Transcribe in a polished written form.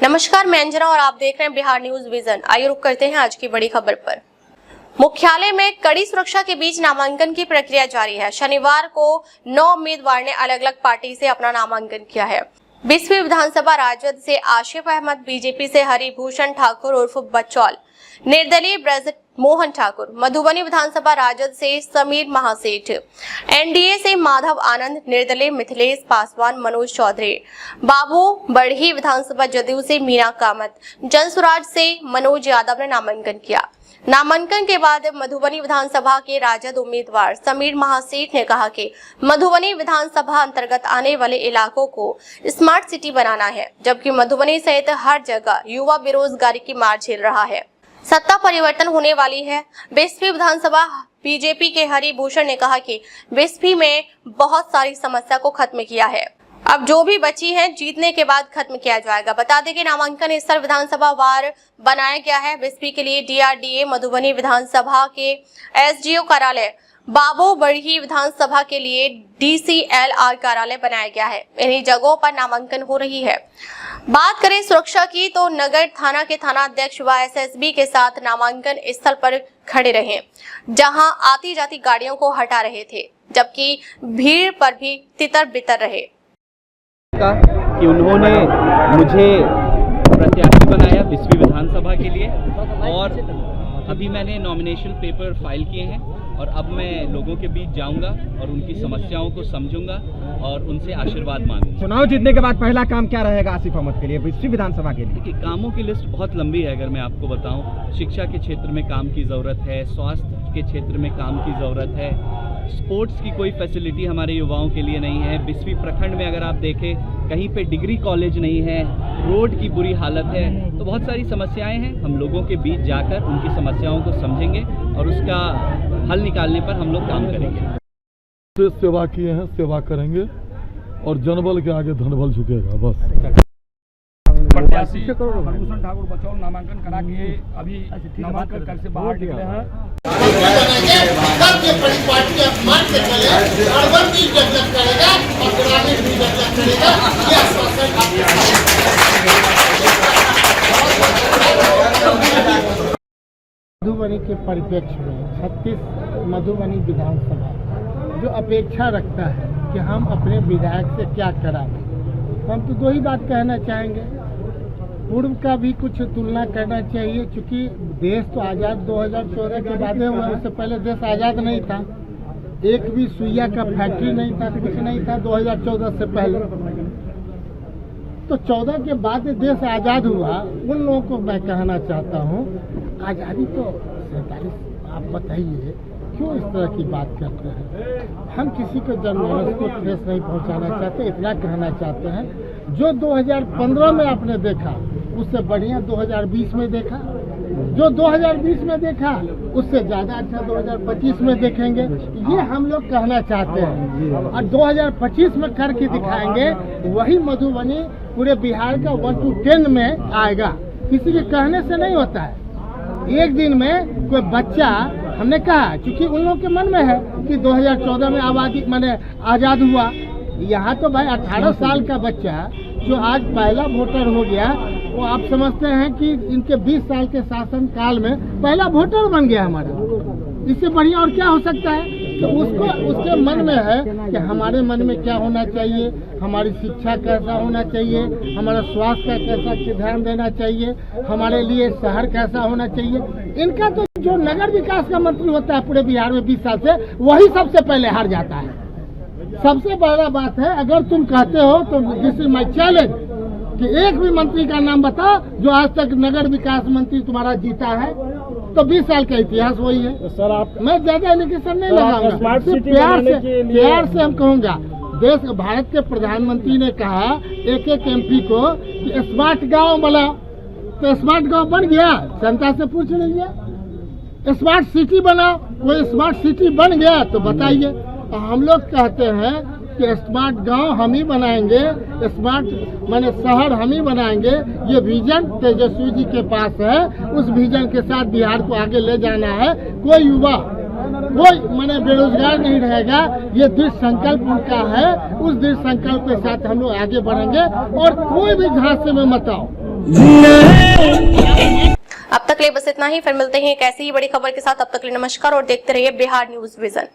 नमस्कार, मैं अंजना और आप देख रहे हैं बिहार न्यूज विजन। आइए रुक करते हैं आज की बड़ी खबर पर। मुख्यालय में कड़ी सुरक्षा के बीच नामांकन की प्रक्रिया जारी है। शनिवार को 9 उम्मीदवार ने अलग अलग पार्टी से अपना नामांकन किया है। 20वीं विधानसभा राजद से आशिफ अहमद, बीजेपी से हरिभूषण ठाकुर उर्फ बचौल, निर्दलीय ब्रज मोहन ठाकुर, मधुबनी विधानसभा राजद से समीर महासेठ, एनडीए से माधव आनंद, निर्दलीय मिथिलेश पासवान, मनोज चौधरी, बाबू बढ़ी विधानसभा जदयू से मीना कामत, जनसुराज से मनोज यादव ने नामांकन किया। नामांकन के बाद मधुबनी विधानसभा के राजद उम्मीदवार समीर महासेठ ने कहा कि मधुबनी विधानसभा अंतर्गत आने वाले इलाकों को स्मार्ट सिटी बनाना है, जबकि मधुबनी सहित हर जगह युवा बेरोजगारी की मार झेल रहा है। सत्ता परिवर्तन होने वाली है। 20वीं विधानसभा बीजेपी के हरिभूषण ने कहा कि 20वीं में बहुत सारी समस्या को खत्म किया है, अब जो भी बची है जीतने के बाद खत्म किया जाएगा। बता दें कि नामांकन स्थल विधानसभा वार बनाया गया है। 20वीं के लिए डीआरडीए मधुबनी विधानसभा के एसडीओ कार्यालय, बाबू बढ़ी विधानसभा के लिए डीसीएलआर कार्यालय बनाया गया है। इन्हीं जगहों पर नामांकन हो रही है। बात करें सुरक्षा की तो नगर थाना के थाना अध्यक्ष व एसएसबी के साथ नामांकन स्थल पर खड़े रहे, जहां आती जाती गाड़ियों को हटा रहे थे, जबकि भीड़ पर भी तितर बितर रहे। कि उन्होंने मुझे प्रत्याशी बनाया 20वीं विधानसभा के लिए, और अभी मैंने नॉमिनेशन पेपर फाइल किए हैं और अब मैं लोगों के बीच जाऊंगा और उनकी समस्याओं को समझूंगा और उनसे आशीर्वाद मांगूंगा। चुनाव जीतने के बाद पहला काम क्या रहेगा आसिफ अहमद के लिए 20वीं विधानसभा के लिए? देखिए, कामों की लिस्ट बहुत लंबी है। अगर मैं आपको बताऊं, शिक्षा के क्षेत्र में काम की ज़रूरत है, स्वास्थ्य के क्षेत्र में काम की ज़रूरत है, स्पोर्ट्स की कोई फैसिलिटी हमारे युवाओं के लिए नहीं है। 20वीं प्रखंड में अगर आप देखें, कहीं पे डिग्री कॉलेज नहीं है, रोड की बुरी हालत है, तो बहुत सारी समस्याएं हैं। हम लोगों के बीच जाकर उनकी समस्याओं को समझेंगे और उसका हल निकालने पर हम लोग काम करेंगे। सेवा किए हैं, सेवा करेंगे और जनबल के आगे धनबल झुकेगा। बस प्रत्याशी हरिभूषण ठाकुर बचौल नामांकन करा के अभी नामांकन कर से बाहर निकले हैं। मधुबनी के परिप्रेक्ष्य में 36 मधुबनी विधानसभा जो अपेक्षा रखता है कि हम अपने विधायक से क्या कराएं, हम तो दो ही बात कहना चाहेंगे। पूर्व का भी कुछ तुलना करना चाहिए, क्योंकि देश तो आज़ाद 2014 के बाद हुआ, उससे पहले देश आज़ाद नहीं था। एक भी सुइया का फैक्ट्री नहीं था, कुछ नहीं था 2014 से पहले। तो 14 के बाद देश आज़ाद हुआ। उन लोगों को मैं कहना चाहता हूँ, आज़ादी तो 47, आप बताइए क्यों इस तरह की बात करते हैं? हम किसी को जनमानस को ठेस नहीं पहुंचाना चाहते, इतना कहना चाहते हैं जो 2015 में आपने देखा उससे बढ़िया 2020 में देखा, जो 2020 में देखा उससे ज़्यादा अच्छा 2025 में देखेंगे। ये हम लोग कहना चाहते हैं और 2025 में करके दिखाएंगे। वही मधुबनी पूरे बिहार का 1 to 10 में आएगा। किसी के कहने से नहीं होता है। एक दिन में कोई बच्चा, हमने कहा क्योंकि उन लोगों के मन में है कि 2014 में आबादी मैंने आज़ाद हुआ। यहाँ तो भाई 18 साल का बच्चा जो आज पहला वोटर हो गया, वो आप समझते हैं कि इनके 20 साल के शासन काल में पहला वोटर बन गया हमारा। इससे बढ़िया और क्या हो सकता है? तो उसके मन में है कि हमारे मन में क्या होना चाहिए, हमारी शिक्षा कैसा होना चाहिए, हमारा स्वास्थ्य का कैसा ध्यान देना चाहिए, हमारे लिए शहर कैसा होना चाहिए। इनका तो जो नगर विकास का मंत्री होता है पूरे बिहार में 20 साल से, वही सबसे पहले हार जाता है। सबसे बड़ा बात है, अगर तुम कहते हो तो दिस इज माई चैलेंज कि एक भी मंत्री का नाम बताओ जो आज तक नगर विकास मंत्री तुम्हारा जीता है। तो 20 साल का इतिहास वही है। तो सर आप, मैं ज्यादा एलिगेशन नहीं लगाऊंगा, प्यार से हम कहूँगा। देश भारत के प्रधानमंत्री ने कहा एक एमपी को कि स्मार्ट गांव बनाओ, तो स्मार्ट गांव बन गया? जनता से पूछ लीजिए। स्मार्ट सिटी बनाओ, कोई स्मार्ट सिटी बन गया? तो बताइए। हम लोग कहते हैं कि स्मार्ट गांव हम ही बनाएंगे, स्मार्ट माने शहर हम ही बनाएंगे। ये विजन तेजस्वी जी के पास है। उस विजन के साथ बिहार को आगे ले जाना है। कोई युवा, कोई माने बेरोजगार नहीं रहेगा। ये दृढ़ संकल्प उनका है। उस दृढ़ संकल्प के साथ हम लोग आगे बढ़ेंगे और कोई भी झांसे में मत आओ। अब तक के लिए बस इतना ही, फिर मिलते हैं एक ऐसी ही बड़ी खबर के साथ। अब तक के लिए नमस्कार और देखते रहिए बिहार न्यूज विजन।